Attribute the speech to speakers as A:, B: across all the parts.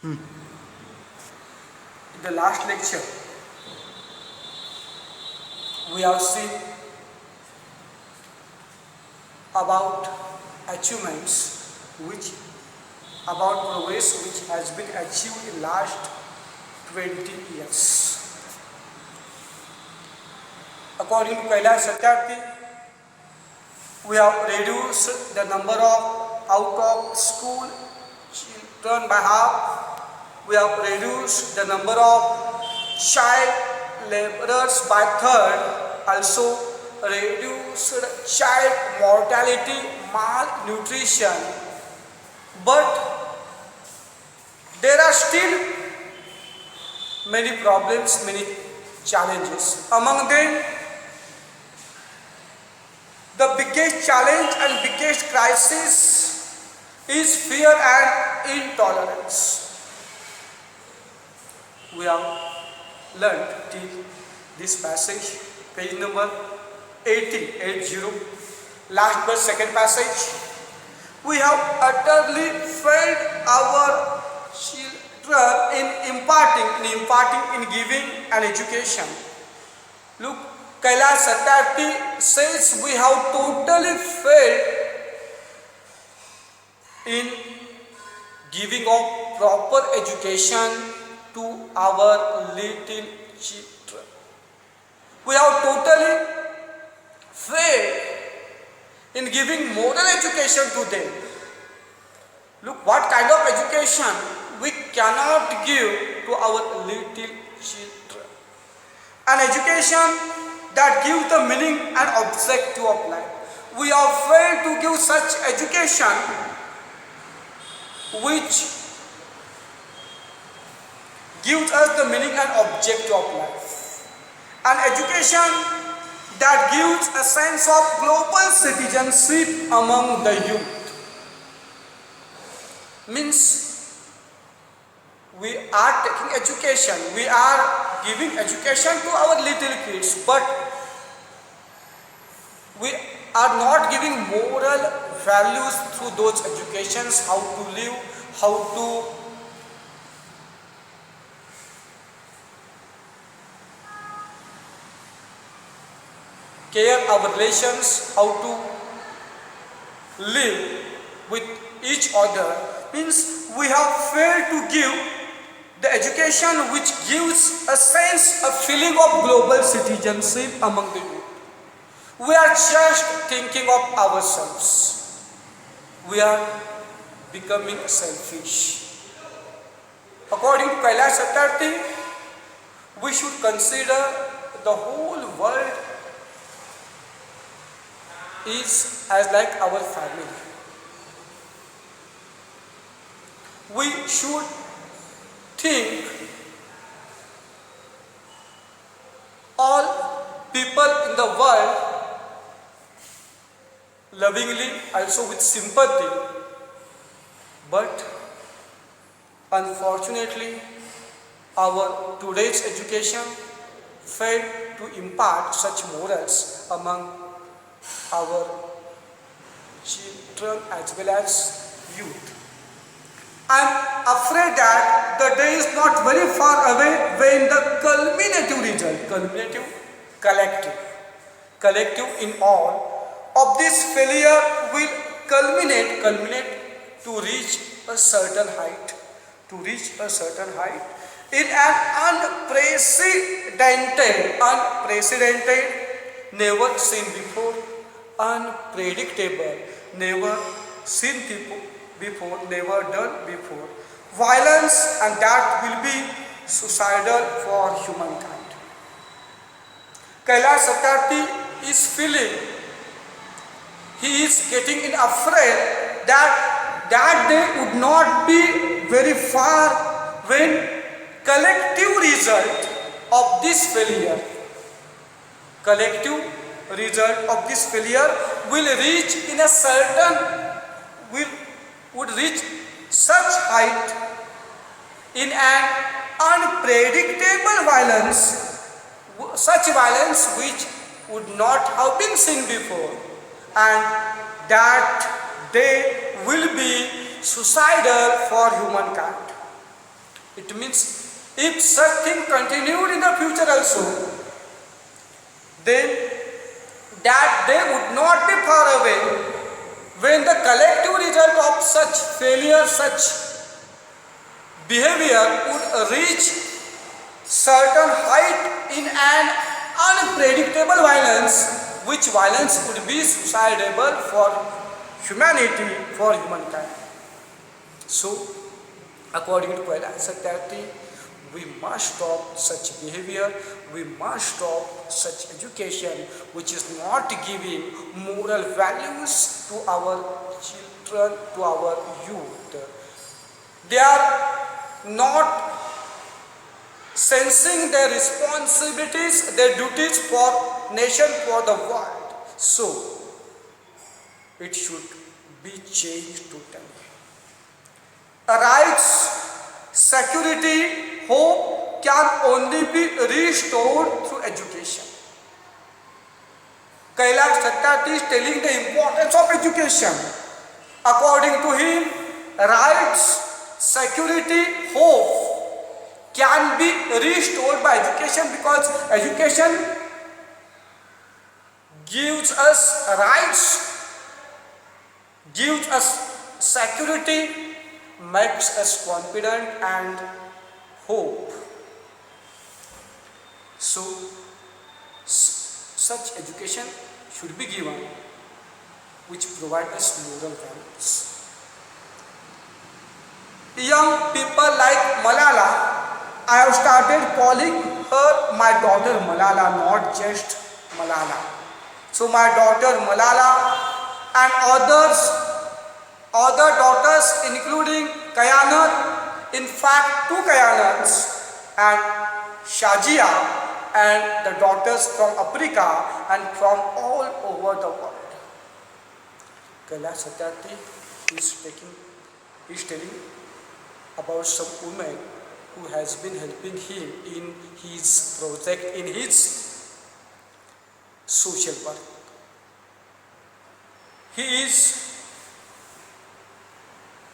A: In the last lecture, we have seen about achievements about progress which has been achieved in last 20 years. According to Kailash Satyarthi, we have reduced the number of out of school children by half. We have reduced the number of child laborers by third. Also reduced child mortality, malnutrition. But there are still many problems, many challenges. Among them, the biggest challenge and biggest crisis is fear and intolerance. We have learned till this passage, page number 80, last but second passage. We have utterly failed our children in imparting, in giving an education. Look, Kailash Satyarthi says we have totally failed in giving of proper education to our little children. We have totally failed in giving moral education to them. Look, what kind of education we cannot give to our little children. An education that gives the meaning and objective of life. We have failed to give such education which gives us the meaning and objective of life. An education that gives a sense of global citizenship among the youth. Means we are taking education, we are giving education to our little kids, but we are not giving moral values through those educations, how to live, how to care our relations, how to live with each other. Means we have failed to give the education which gives a sense, a feeling of global citizenship among the youth. We are just thinking of ourselves. We are becoming selfish. According to Kailash Satyarthi, we should consider the whole world is as like our family. We should think all people in the world lovingly, also with sympathy, but unfortunately our today's education failed to impart such morals among our children as well as youth. I am afraid that the day is not very far away when the culminative result, collective in all of this failure will culminate to reach a certain height, in an unprecedented, never seen before, unpredictable, never seen before, never done before, violence, and that will be suicidal for humankind. Kailash Satyarthi is feeling, he is getting afraid that day would not be very far when collective result of this failure will reach in a certain, would reach such height in an unpredictable violence, such violence which would not have been seen before, and that day will be suicidal for humankind. It means if such thing continued in the future also, then that day would not be far away when the collective result of such failure, such behavior would reach certain height in an unpredictable violence, which violence would be suicidable for humanity, for humankind. So, according to Kailash Satyarthi, we must stop such behavior, we must stop such education which is not giving moral values to our children, to our youth. They are not sensing their responsibilities, their duties for nation, for the world. So, it should be changed totally. Rights, security, hope can only be restored through education. Kailash Satyarthi is telling the importance of education. According to him, rights, security, hope can be restored by education, because education gives us rights, gives us security, makes us confident and hope. So, such education should be given which provide us moral values. Young people like Malala, I have started calling her my daughter Malala, not just Malala. So my daughter Malala and other daughters including Kayanat, in fact 2 Kayanats, and Shazia, and the daughters from Africa and from all over the world. Kailash Satyarthi is telling about some women who has been helping him in his project, in his social work. He is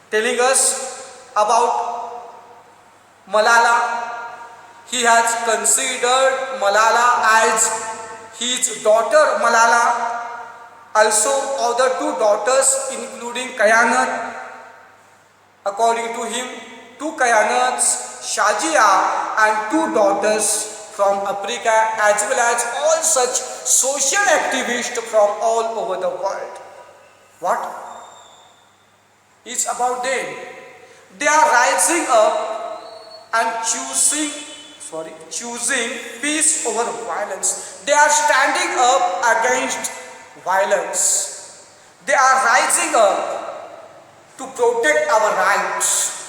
A: telling us about Malala. He has considered Malala as his daughter Malala, also other 2 daughters including Kayanat. According to him, 2 Kayanats, Shazia, and 2 daughters from Africa, as well as all such social activists from all over the world. What? It's about them. They are rising up and choosing peace over violence. They are standing up against violence. They are rising up to protect our rights.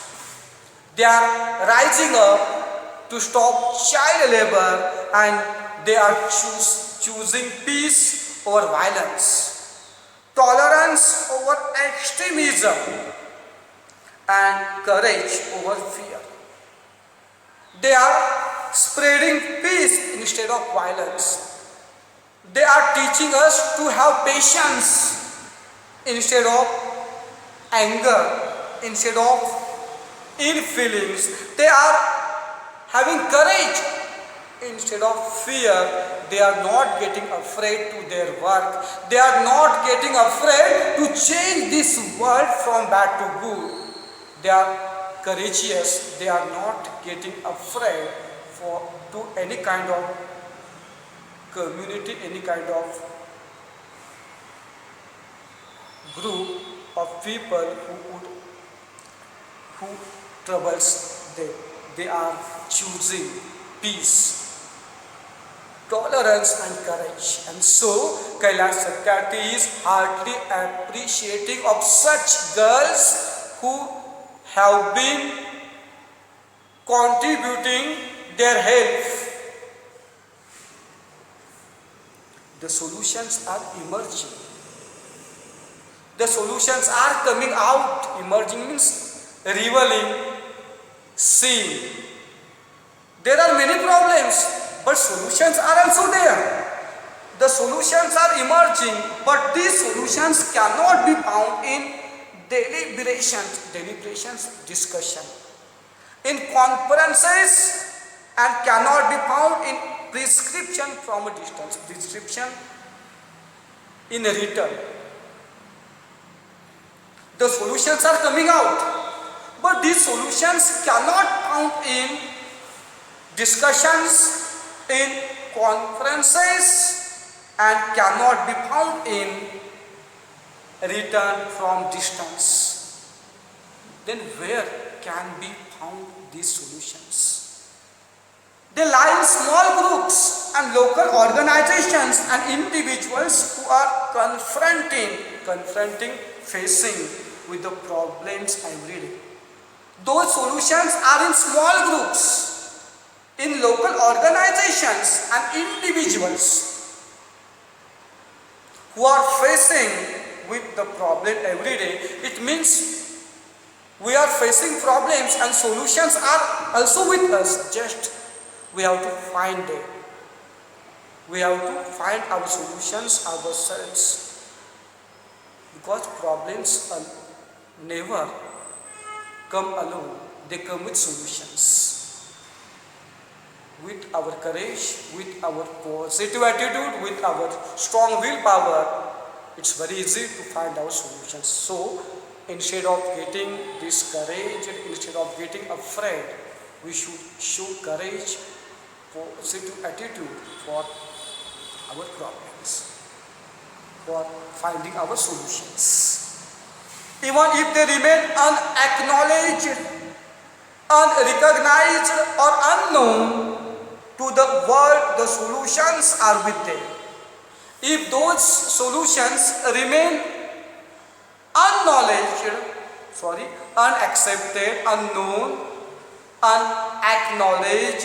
A: They are rising up to stop child labor, and they are choosing peace over violence, tolerance over extremism, and courage over fear. They are spreading peace instead of violence. They are teaching us to have patience instead of anger, instead of ill feelings. They are having courage instead of fear. They are not getting afraid to their work. They are not getting afraid to change this world from bad to good. They are courageous. They are not getting afraid to any kind of community, any kind of group of people who troubles them. They are choosing peace, tolerance, and courage. And so Kailash Satyarthi is heartily appreciating of such girls who have been contributing their help. The solutions are emerging. The solutions are coming out. Emerging means revealing, seeing. There are many problems, but solutions are also there. The solutions are emerging, but these solutions cannot be found in deliberations, discussion. In in conferences and cannot be found in prescription from a distance. Prescription in a return. The solutions are coming out, but these solutions cannot found in discussions, in conferences, and cannot be found in return from distance. Then where can be found these solutions? They lie in small groups and local organizations and individuals who are facing with the problems every day. Those solutions are in small groups, in local organizations and individuals who are facing with the problem every day. It means we are facing problems and solutions are also with us. Just we have to find them. We have to find our solutions ourselves, because problems never come alone. They come with solutions. With our courage, with our positive attitude, with our strong willpower, it's very easy to find our solutions. So instead of getting discouraged, instead of getting afraid, we should show courage, positive attitude for our problems, for finding our solutions. Even if they remain unacknowledged, unrecognized, or unknown to the world, the solutions are with them. If those solutions remain unaccepted, unknown, unacknowledged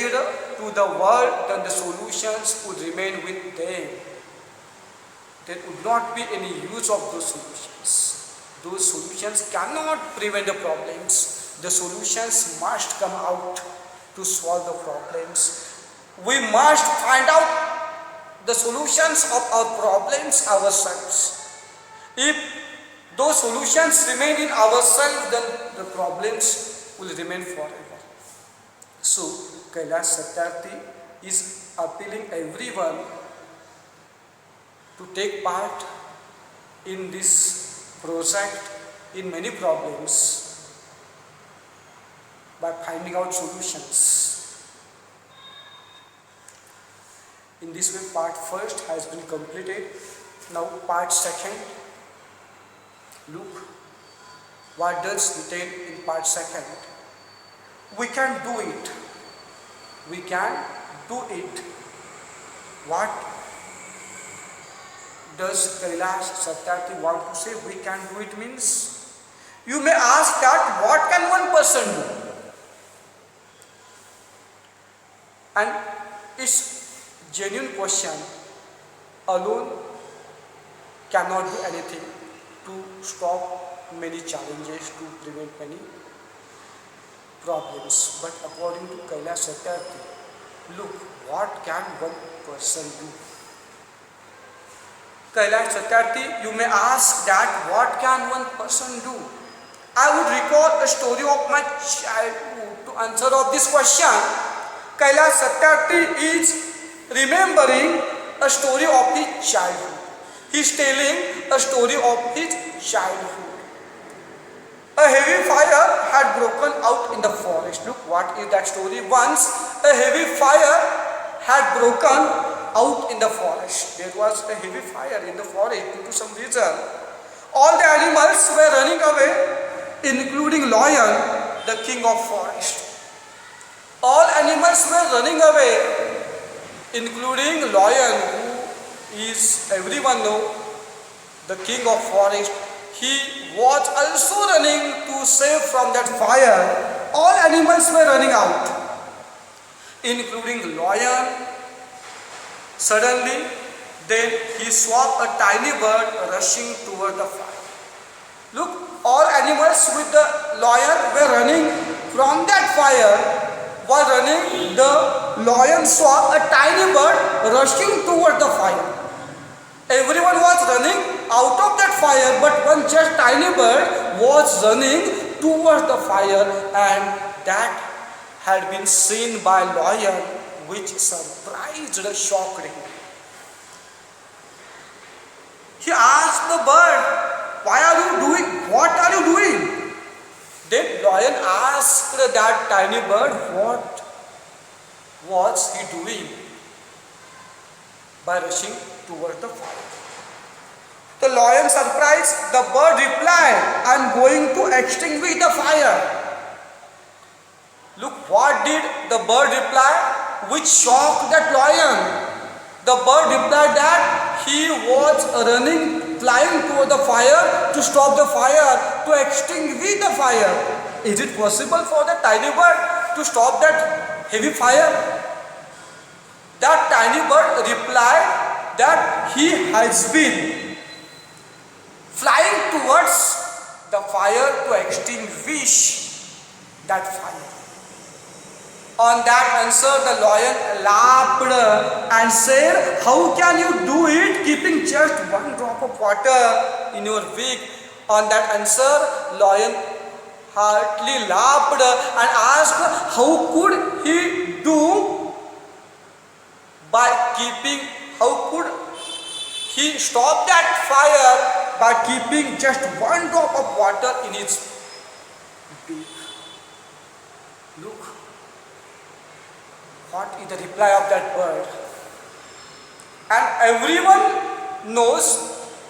A: to the world, then the solutions would remain with them. There would not be any use of those solutions. Those solutions cannot prevent the problems. The solutions must come out to solve the problems. We must find out the solutions of our problems ourselves. If those solutions remain in ourselves, then the problems will remain forever. So, Kailash Satyarthi is appealing everyone to take part in this project in many problems by finding out solutions. In this way, part first has been completed. Now part second. Look what does written in part second. We can do it. We can do it. What does Kailash Satyarthi want to say? We can do it means, you may ask that what can one person do? And it's genuine question. Alone cannot do anything to stop many challenges, to prevent many problems. But according to Kailash Satyarthi, look, what can one person do? Kailash Satyarthi, you may ask that what can one person do? I would recall a story of my childhood to answer of this question. Kailash Satyarthi is remembering a story of his childhood. He is telling a story of his childhood. A heavy fire had broken out in the forest. Look, what is that story? Once a heavy fire had broken out in the forest. There was a heavy fire in the forest due to some reason. All the animals were running away, including lion, the king of forest. All animals were running away, including lion, who is, everyone know, the king of forest. He was also running to save from that fire. All animals were running out, including lion. Suddenly, then he saw a tiny bird rushing toward the fire. Look, all animals with the lion were running from that fire. While running, the lion saw a tiny bird rushing toward the fire. Everyone was running out of that fire, but one just tiny bird was running towards the fire, and that had been seen by lion, which surprised and shocked him. He asked the bird, "Why are you doing? What are you doing?" Then lion asked that tiny bird, what was he doing by rushing towards the fire. The lion, surprised, the bird replied, "I am going to extinguish the fire." Look, what did the bird reply? Which shocked that lion. The bird replied that he was running, flying toward the fire to stop the fire, to extinguish the fire. Is it possible for the tiny bird to stop that heavy fire? That tiny bird replied that he has been flying towards the fire to extinguish that fire. On that answer, the lion laughed and said, "How can you do it keeping just one drop of water in your beak?" On that answer, lion heartily laughed and asked, how could he do by keeping, how could he stop that fire by keeping just one drop of water in his beak? Look, what is the reply of that bird? And everyone knows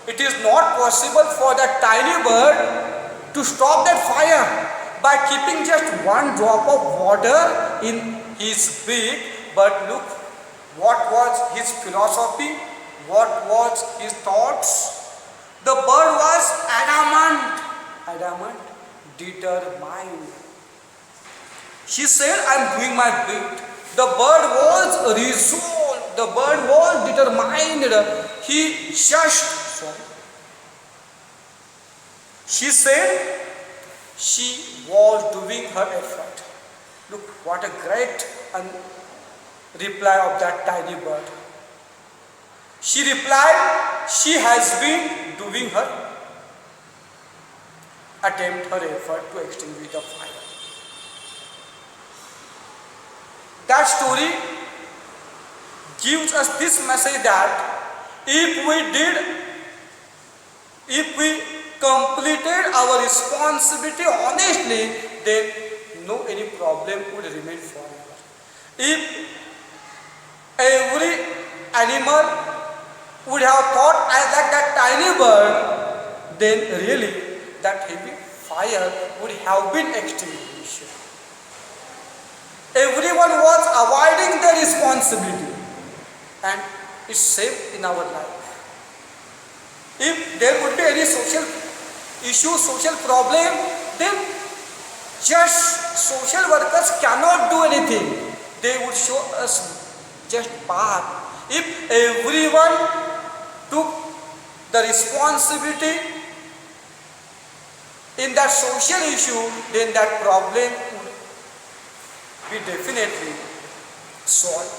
A: it is not possible for that tiny bird to stop that fire by keeping just one drop of water in his beak. But look, what was his philosophy? What was his thoughts? The bird was adamant, determined. She said, "I am doing my bit." The bird was resolved. The bird was determined. She said she was doing her effort. Look, what a great reply of that tiny bird. She replied she has been doing her attempt, her effort to extinguish the fire. That story gives us this message that if we completed our responsibility honestly, then no any problem would remain forever. If every animal would have thought like that tiny bird, then really that heavy fire would have been extinguished. Everyone was avoiding their responsibility, and it's safe in our life. If there would be any social issue, social problem, then just social workers cannot do anything. They would show us just path. If everyone took the responsibility in that social issue, then that problem would be definitely solved.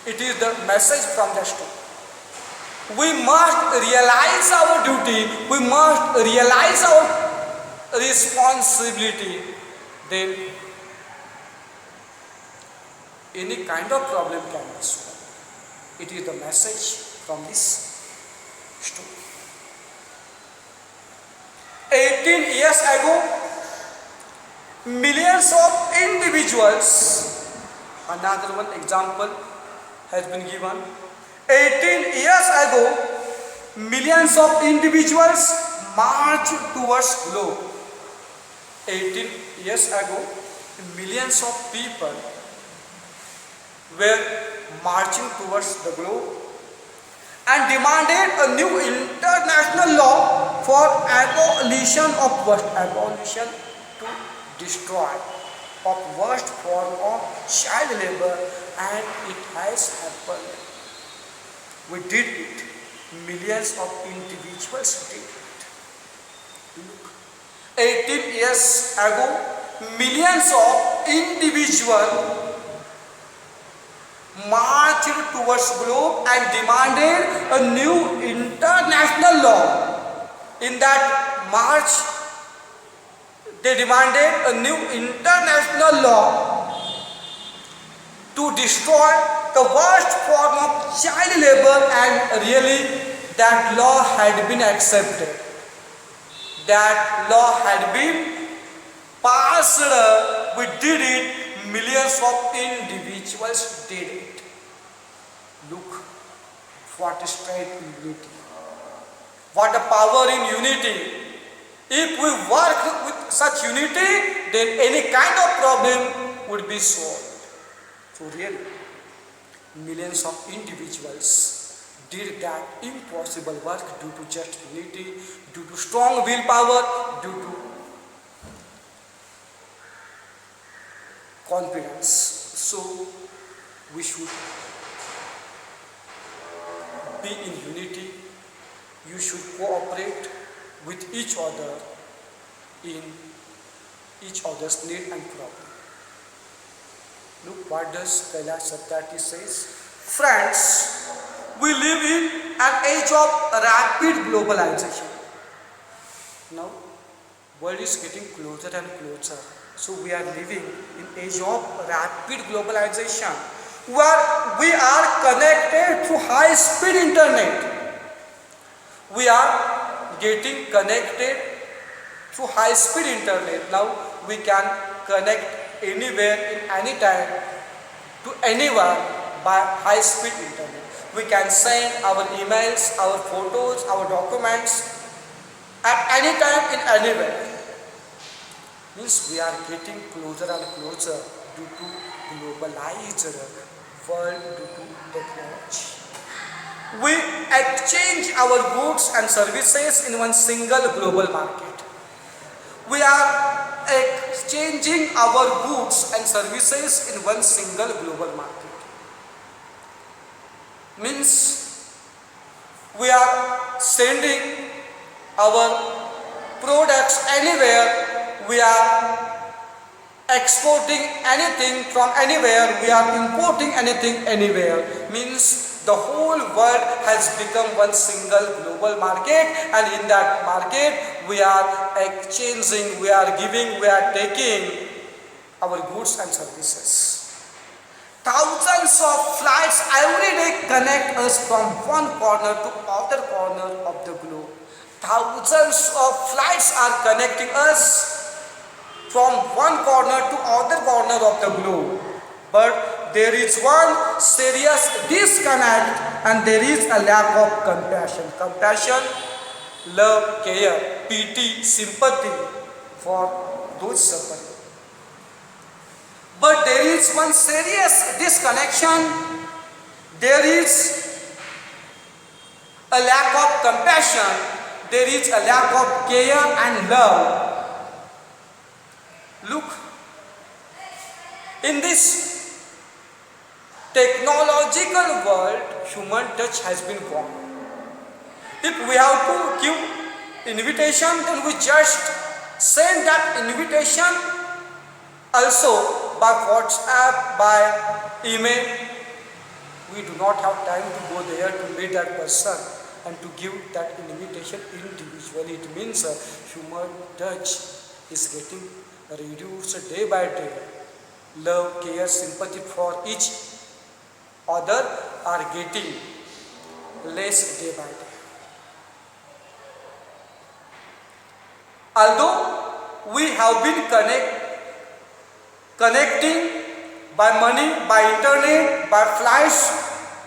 A: It is the message from the story. We must realize our duty, we must realize our responsibility, then any kind of problem can be solved. It is the message from this story. 18 years ago, millions of individuals, another one example has been given. 18 years ago, millions of individuals marched towards globe. 18 years ago, millions of people were marching towards the globe and demanded a new international law for abolition of to destroy of worst form of child labor, and it has happened. We did it. Millions of individuals did it. Look, 18 years ago, millions of individuals marched towards globe and demanded a new international law. In that march, they demanded a new international law destroy the worst form of child labor, and really that law had been accepted. That law had been passed. We did it. Millions of individuals did it. Look, what is strength in unity. What a power in unity. If we work with such unity, then any kind of problem would be solved. So really, millions of individuals did that impossible work due to just unity, due to strong willpower, due to confidence. So we should be in unity. You should cooperate with each other in each other's need and problem. Look what does Kailash Satyarthi says. Friends, we live in an age of rapid globalization. Now, world is getting closer and closer. So we are living in age of rapid globalization, where we are connected through high-speed internet. We are getting connected through high-speed internet. Now we can connect anywhere in any time to anyone by high-speed internet. We can send our emails, our photos, our documents at any time in anywhere. Means we are getting closer and closer due to globalized world, due to technology. We exchange our goods and services in one single global market. We are exchanging our goods and services in one single global market. Means we are sending our products anywhere. We are exporting anything from anywhere. We are importing anything anywhere. Means the whole world has become one single global market, and in that market we are exchanging, we are giving, we are taking our goods and services. Thousands of flights every day connect us from one corner to other corner of the globe. Thousands of flights are connecting us from one corner to other corner of the globe. But there is one serious disconnect, and there is a lack of compassion. Compassion, love, care, pity, sympathy for those suffering. But there is one serious disconnection. There is a lack of compassion. There is a lack of care and love. Look, in this technological world, human touch has been gone. If we have to give invitation, then we just send that invitation also by WhatsApp, by email. We do not have time to go there to meet that person and to give that invitation individually. It means human touch is getting reduced day by day. Love, care, sympathy for each other are getting less day by day. Although we have been connecting by money, by internet, by flights,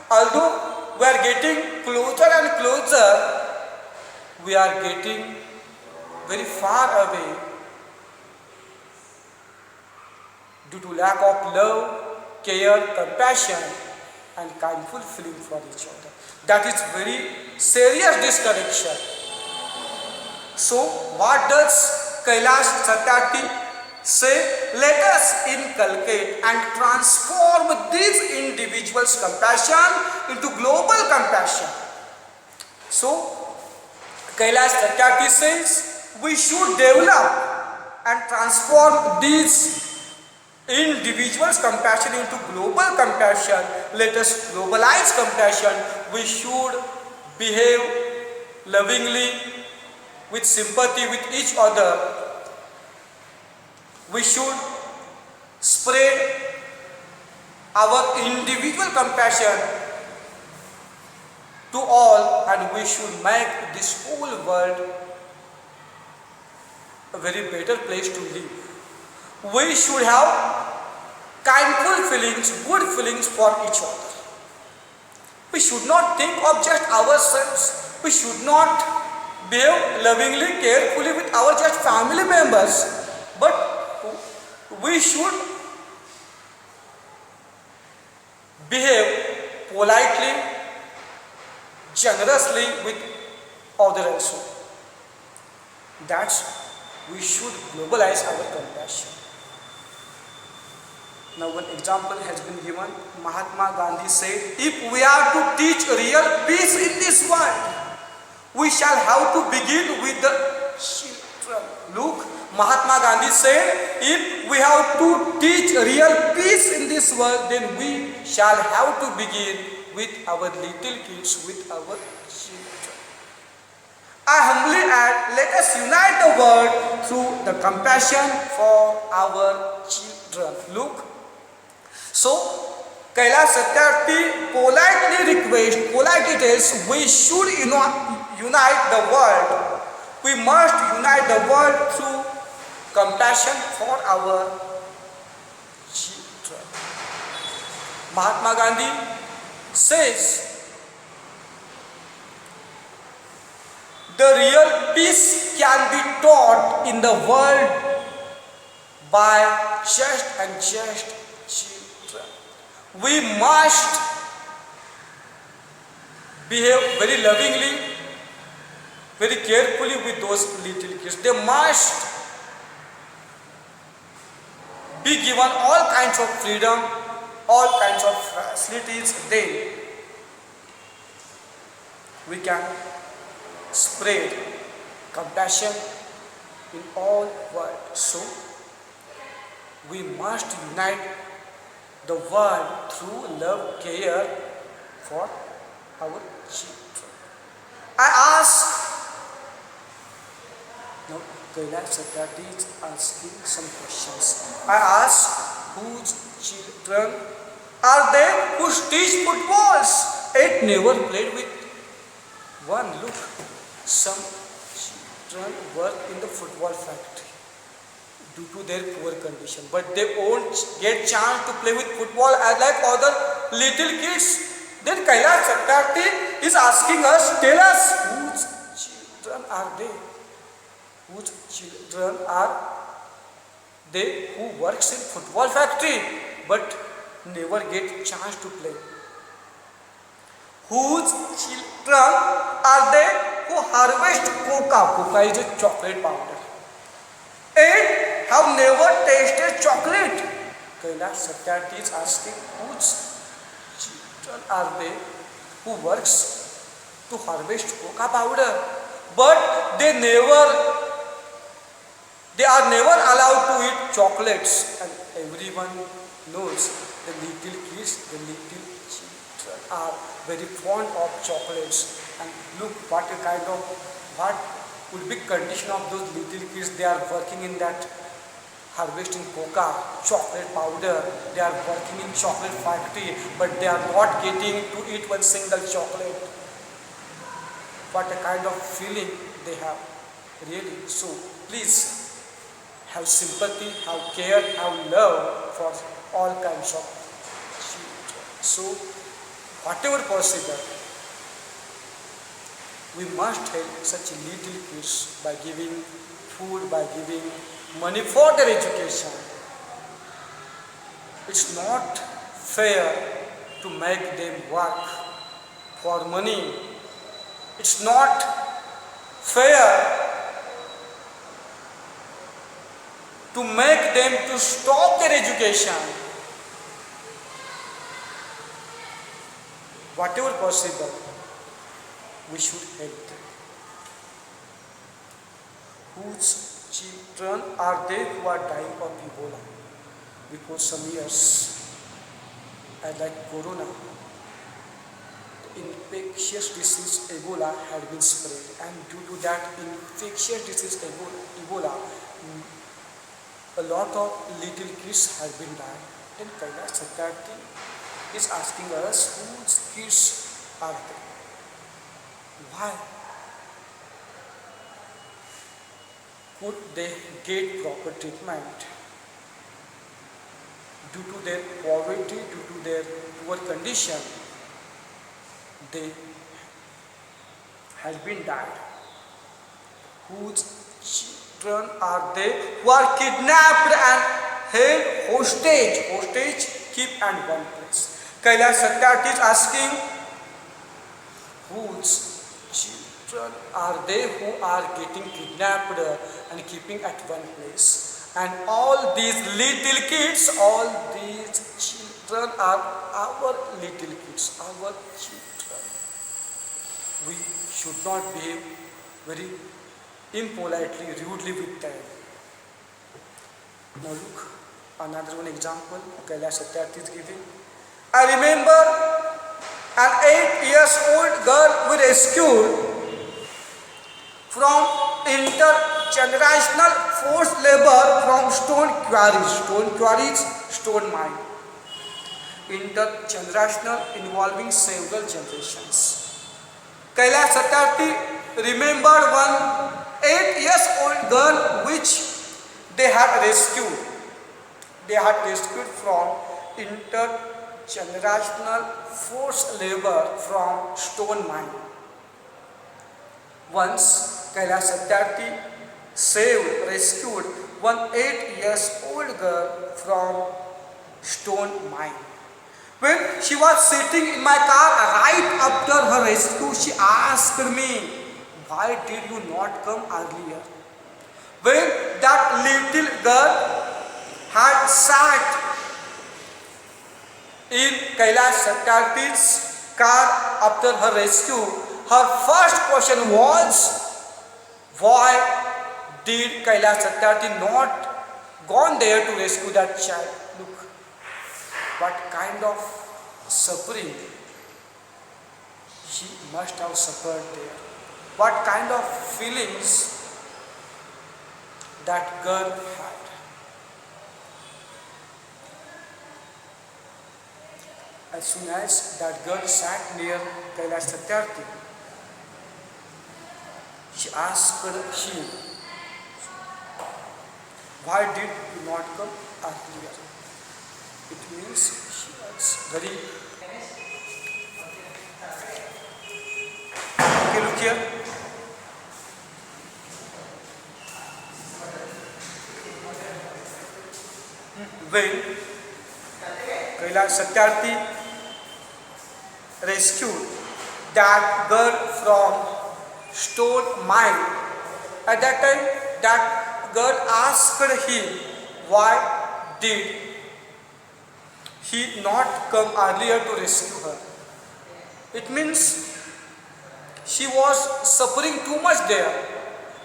A: although we are getting closer and closer, we are getting very far away due to lack of love, care, compassion, and kindful feeling for each other. That is very serious disconnection. So what does Kailash Satyarthi say? Let us inculcate and transform these individuals' compassion into global compassion. So Kailash Satyarthi says we should develop and transform these individuals' compassion into global compassion. Let us globalize compassion. We should behave lovingly, with sympathy with each other. We should spread our individual compassion to all, and we should make this whole world a very better place to live. We should have kindful feelings, good feelings for each other. We should not think of just ourselves. We should not behave lovingly, carefully with our just family members. But we should behave politely, generously with others also. That's we should globalize our compassion. Now one example has been given. Mahatma Gandhi said, if we are to teach real peace in this world, we shall have to begin with the children. Look, Mahatma Gandhi said, if we have to teach real peace in this world, then we shall have to begin with our little kids, with our children. I humbly add, let us unite the world through the compassion for our children. Look, so Kailash Satyarthi politely tells we should unite the world. We must unite the world through compassion for our children. Mahatma Gandhi says, the real peace can be taught in the world by just and just children. We must behave very lovingly, very carefully with those little kids. They must be given all kinds of freedom, all kinds of facilities. Then we can spread compassion in all world. So we must unite the world through love, care for our children. I ask, now Kailash Satyarthi is asking some questions. I ask, whose children are they who teach footballs? It never played with one. Look, some children work in the football factory due to their poor condition, but they won't get chance to play with football as like other little kids. Then Kailash Satyarthi is asking us, tell us, whose children are they? Whose children are they who works in football factory but never get chance to play? Whose children are they who harvest coca? Coca is a chocolate powder, and have never tasted chocolate. Kailash Satyarthi is asking, whose children are they who works to harvest coca powder, but they are never allowed to eat chocolates. And everyone knows the little kids, the little children are very fond of chocolates. And look what would be condition of those little kids. They are working in that harvesting coca, chocolate powder. They are working in chocolate factory, but they are not getting to eat one single chocolate. What a kind of feeling they have, really. So please have sympathy, have care, have love for all kinds of children. So whatever possible, we must help such little kids by giving food, by giving money for their education. It's not fair to make them work for money. It's not fair to make them to stop their education. Whatever possible, we should help them. Whose children are they who are dying of Ebola? Before some years, like Corona, the infectious disease Ebola had been spread, and due to that infectious disease Ebola, a lot of little kids have been died. Then Kailash Satyarthi is asking us whose kids are they? Why could they get proper treatment? Due to their poverty, due to their poor condition, they had been died. Whose children are they who are kidnapped and held hostage, keep at one place? Kailash Satyarthi is asking whose children are they who are getting kidnapped and keeping at one place? And all these little kids, all these children are our little kids, our children. We should not behave very impolitely, rudely with them. Now look, another one example Kailash Satyarthi is giving. I remember an 8-year-old girl we rescued from intergenerational forced labor from stone quarries, stone mine. Intergenerational involving several generations. Kailash Satyarthi remembered one 8-year-old girl which they had rescued. They had rescued from intergenerational forced labor from stone mine. Once Kailash Satyarthi rescued one 8-year-old girl from stone mine. When she was sitting in my car right after her rescue, she asked me, "Why did you not come earlier?" When that little girl had sat in Kailash Satyarthi's car after her rescue, her first question was, why did Kailash Satyarthi not gone there to rescue that child? Look, what kind of suffering she must have suffered there. What kind of feelings that girl had. As soon as that girl sat near Kailash Satyarthi, she asked him, "Why did you not come earlier?" It means she was very... Okay, look here. When Kailash Satyarthi rescued that girl from stone mine, at that time that girl asked him, why did he not come earlier to rescue her? It means she was suffering too much there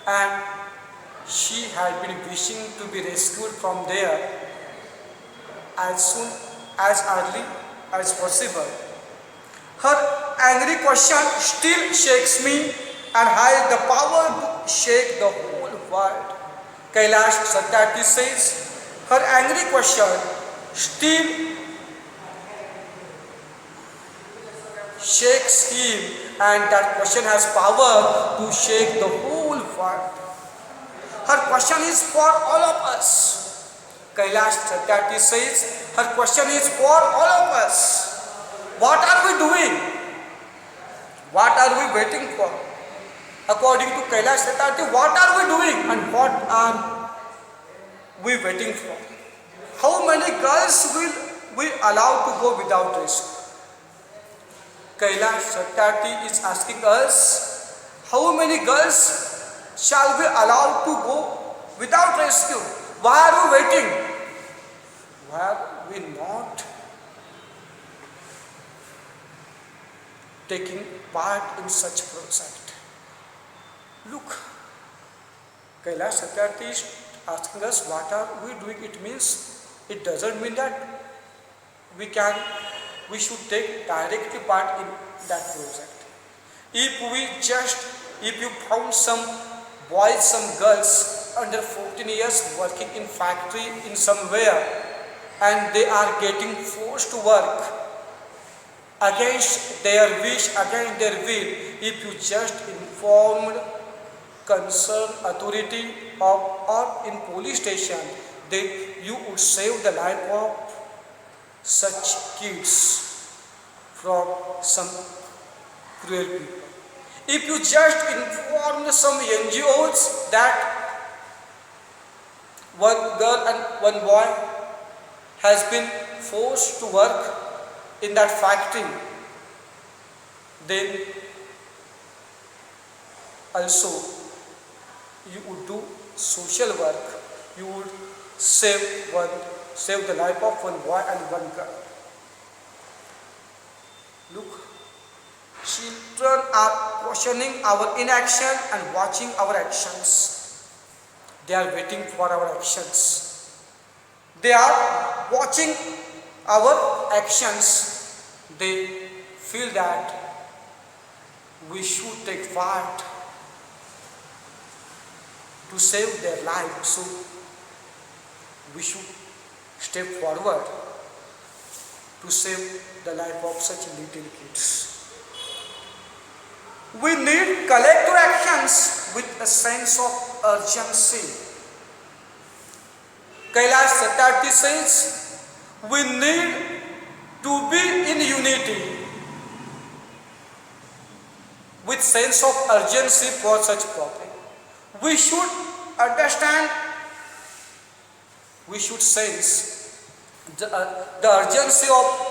A: and she had been wishing to be rescued from there as soon as early as possible. Her angry question still shakes me and has the power to shake the whole world. Kailash Satyarthi says her angry question still shakes him and that question has power to shake the whole world. Her question is for all of us. Kailash Satyarthi says her question is for all of us. What are we doing? What are we waiting for? According to Kailash Satyarthi, what are we doing and what are we waiting for? How many girls will we allow to go without rescue? Kailash Satyarthi is asking us, how many girls shall we allow to go without rescue? Why are we waiting? Why are we not taking part in such project? Look, Kailash Satyarthi is asking us what are we doing. It doesn't mean that we should take directly part in that project. If you found some boys, some girls under 14 years working in factory in somewhere and they are getting forced to work against their wish, against their will. If you just informed concerned authority or in police station, then you would save the life of such kids from some cruel people. If you just inform some NGOs that one girl and one boy has been forced to work in that factory, then also you would do social work. You would save the life of one boy and one girl. Look, children are questioning our inaction and watching our actions. They are waiting for our actions. They are watching our actions. They feel that we should take part to save their life. So we should step forward to save the life of such little kids. We need collective actions with a sense of urgency. Kailash Satyarthi says, we need to be in unity with sense of urgency for such problem. We should understand, we should sense the urgency of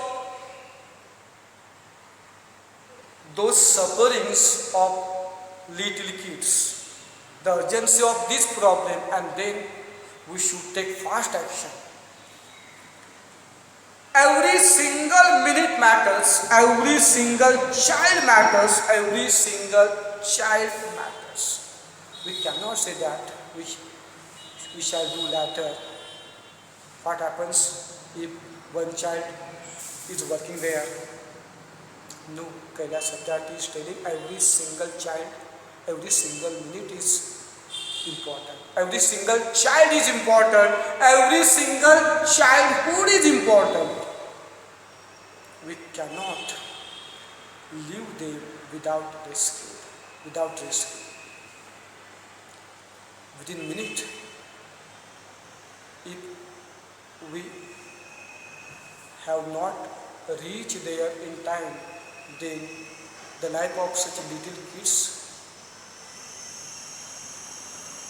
A: those sufferings of little kids, the urgency of this problem, and then we should take fast action. Every single minute matters, every single child matters, every single child matters. We cannot say that we shall do later. What happens if one child is working there? No, Kailash Satyarthi is telling every single child, every single minute is important. Every single child is important. Every single childhood is important. We cannot leave them without rescue. Without rescue. Within minute, if we have not reached there in time, then the life of such little kids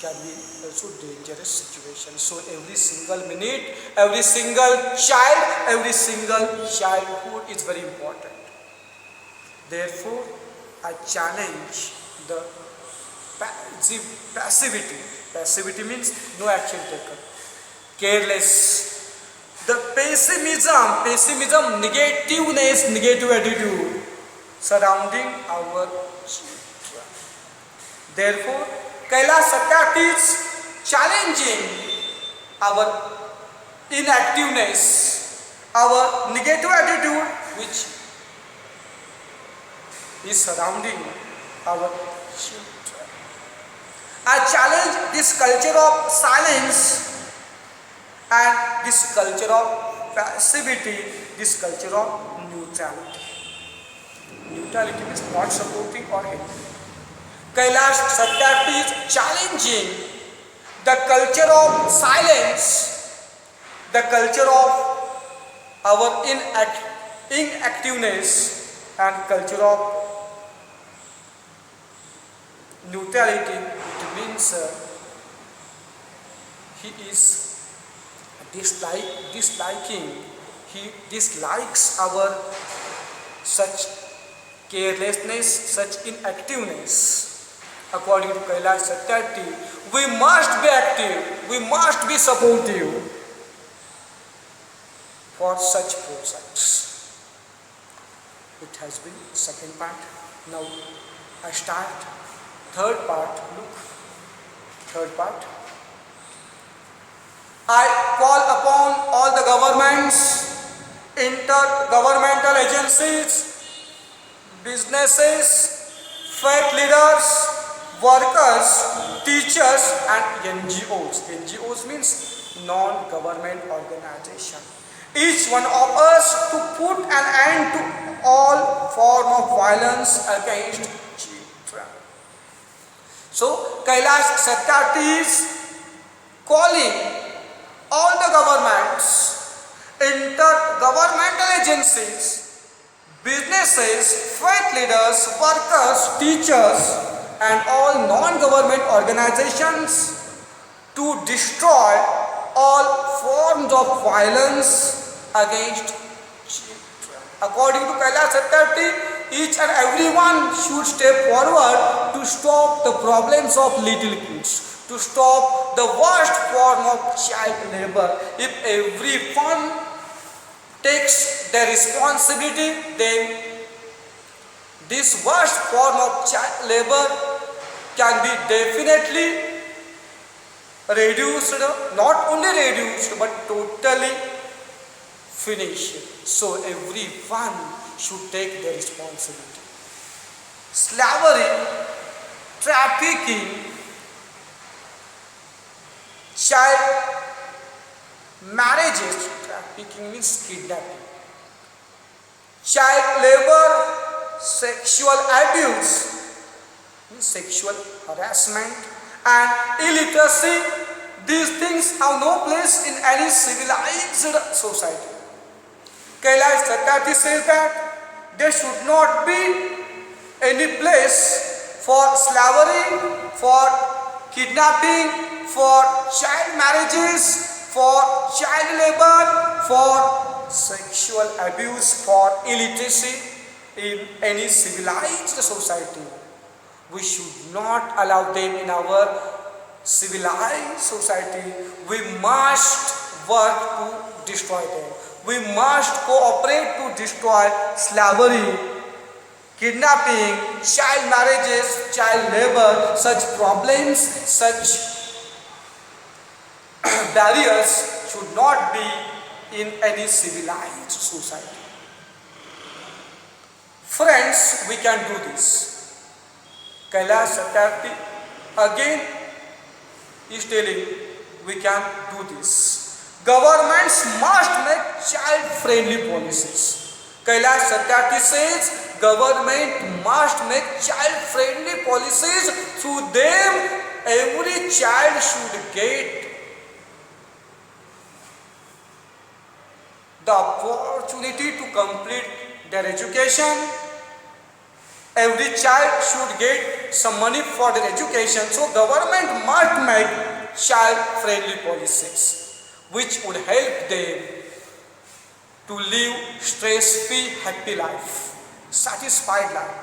A: can be also dangerous situation. So every single minute, every single child, every single childhood is very important. Therefore, I challenge the passivity. Passivity means no action taken. Careless. The pessimism, negativeness, negative attitude surrounding our children. Therefore, Kailash Satyarthi is challenging our inactiveness, our negative attitude which is surrounding our children. I challenge this culture of silence and this culture of passivity, this culture of neutrality. Neutrality means not supporting or hating. Kailash Satyarthi is challenging the culture of silence, the culture of our inactiveness and culture of neutrality. It means he is he dislikes our such carelessness, such inactiveness. According to Kailash Satyarthi, we must be active, we must be supportive for such projects. It has been second part. Now I start third part. Look, third part. I call upon all the governments, intergovernmental agencies, businesses, faith leaders, workers, teachers and NGOs. NGOs means non-government organization. each one of us to put an end to all form of violence against children. So Kailash Satyarthi is calling all the governments, intergovernmental agencies, businesses, faith leaders, workers, teachers, and all non-government organizations to destroy all forms of violence against children. According to Kailash Satyarthi, each and everyone should step forward to stop the problems of little kids, to stop the worst form of child labor. If everyone takes their responsibility, then this worst form of child labor can be definitely reduced, not only reduced but totally finished. So everyone should take their responsibility. Slavery, trafficking, child marriages, trafficking means kidnapping, child labor, sexual abuse means sexual harassment, and illiteracy, these things have no place in any civilized society. Kailash Satyarthi says that there should not be any place for slavery, for kidnapping, for child marriages, for child labor, for sexual abuse, for illiteracy in any civilized society. We should not allow them in our civilized society. We must work to destroy them. We must cooperate to destroy slavery, kidnapping, child marriages, child labor. Such problems, such barriers should not be in any civilized society. Friends, we can do this. Kailash Satyarthi again is telling we can do this. Governments must make child-friendly policies. Kailash Satyarthi says government must make child-friendly policies. Through them, every child should get the opportunity to complete their education. Every child should get some money for their education. So government must make child-friendly policies which would help them to live stress-free, happy life, satisfied life.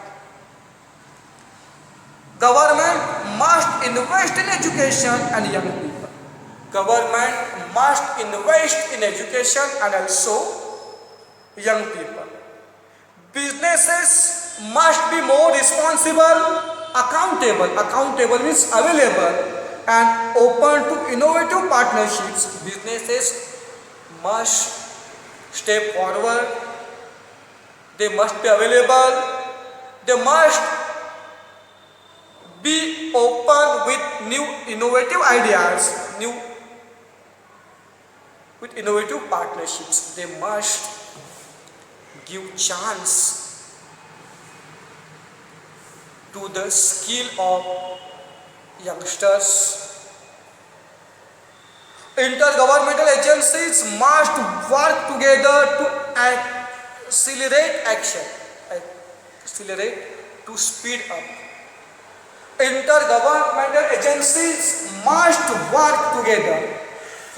A: Government must invest in education and young people. Government must invest in education and also young people. Businesses must be more responsible, accountable. Accountable means available and open to innovative partnerships. Businesses must step forward. They must be available. They must be open with new innovative ideas, with innovative partnerships. They must give chance to the skill of youngsters. Intergovernmental agencies must work together to accelerate action, to speed up. Intergovernmental agencies must work together.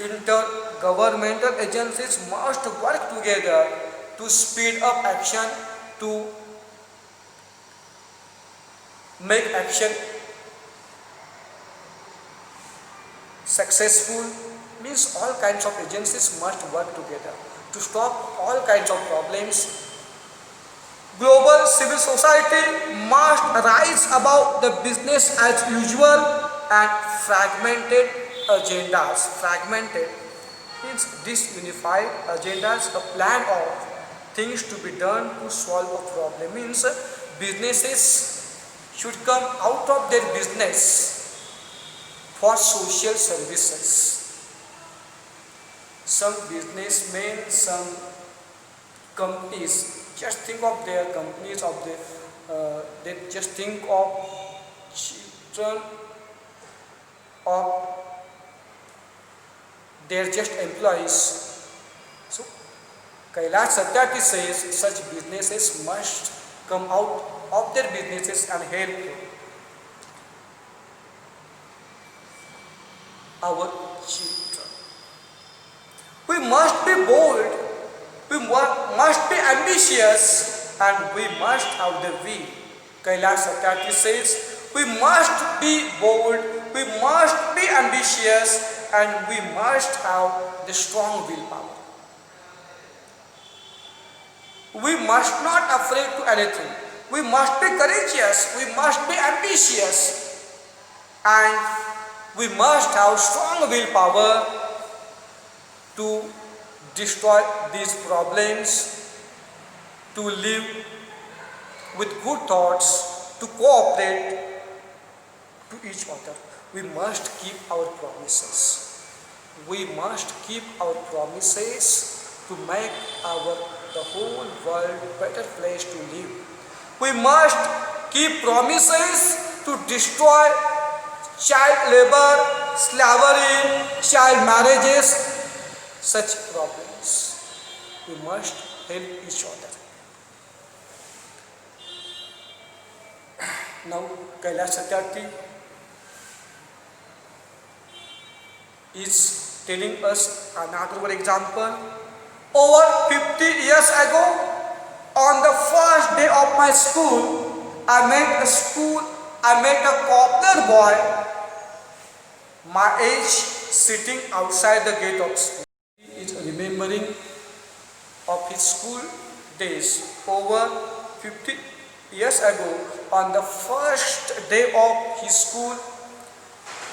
A: Intergovernmental agencies must work together to speed up action, to make action successful. Means all kinds of agencies must work together to stop all kinds of problems. Global civil society must rise above the business as usual and fragmented agendas. Fragmented means disunified agendas, a plan of things to be done to solve a problem. Means businesses should come out of their business for social services. Some businessmen, some companies just think of their companies of the they just think of children of their just employees. So Kailash Satyarthi says such businesses must come out of their businesses and help our children. We must be bold, we must be ambitious, and we must have the will. Kailash Satyarthi says we must be bold, we must be ambitious, and we must have the strong willpower. We must not afraid to anything. We must be courageous, we must be ambitious, and we must have strong willpower to destroy these problems, to live with good thoughts, to cooperate to each other. We must keep our promises. We must keep our promises to make the whole world better place to live. We must keep promises to destroy child labor, slavery, child marriages, such problems. We must help each other. Now, Kailash Satyarthi is telling us another one example. Over 50 years ago, on the first day of my school, I met a cobbler boy, my age, sitting outside the gate of school. He is remembering of his school days. Over 50 years ago, on the first day of his school,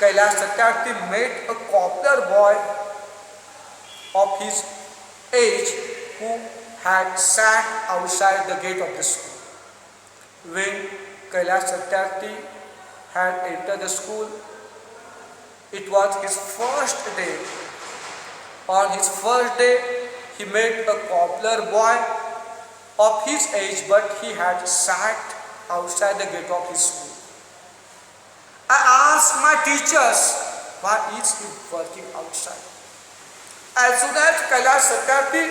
A: Kailash Satyarthi met a cobbler boy of his age who had sat outside the gate of the school. When Kailash Satyarthi had entered the school, it was his first day. On his first day, he met a cobbler boy of his age, but he had sat outside the gate of his school. I asked my teachers, why is he working outside? As soon as Kailash Satyarthi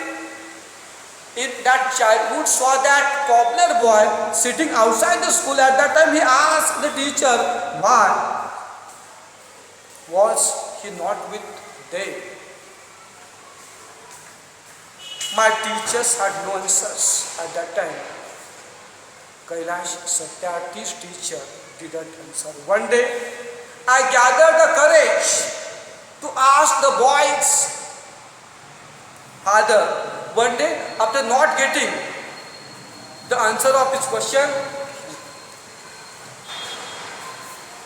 A: in that childhood saw that cobbler boy sitting outside the school, at that time he asked the teacher, why was he not with them? My teachers had no answers at that time. Kailash Satyarthi's teacher didn't answer. One day, I gathered the courage to ask the boy's father. One day, after not getting the answer of his question,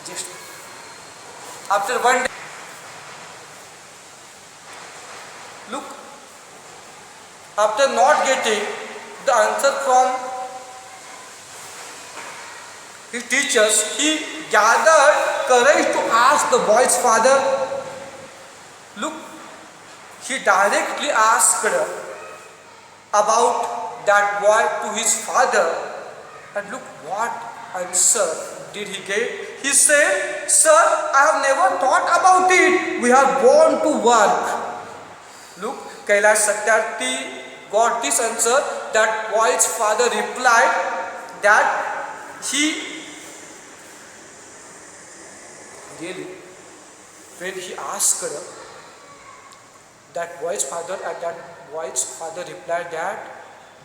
A: just after one day, look, after not getting the answer from his teachers, he gathered courage to ask the boy's father. Look, he directly asked about that boy to his father, and look what answer did he get. He said, "Sir, I have never thought about it. We are born to work." Look, Kailash Satyarthi got this answer. That boy's father replied that when he asked that boy's father replied that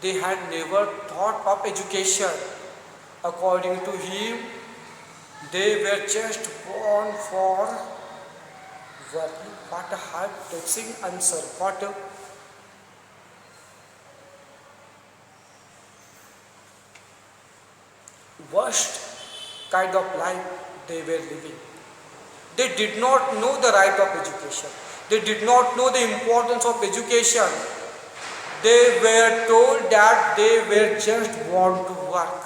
A: they had never thought of education. According to him, they were just born for working. What a heart-touching answer. What a worst kind of life they were living. They did not know the right of education. They did not know the importance of education. They were told that they were just born to work.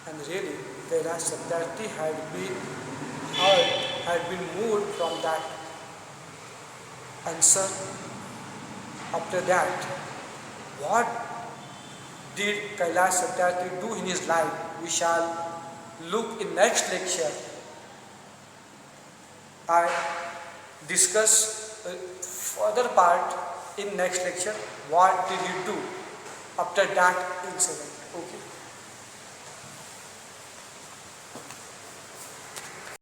A: And really, Kailash Satyarthi had been hurt, had been moved from that answer. After that, what did Kailash Satyarthi do in his life? We shall look in next lecture. I discuss further part in next lecture. What did he do after that incident? Okay.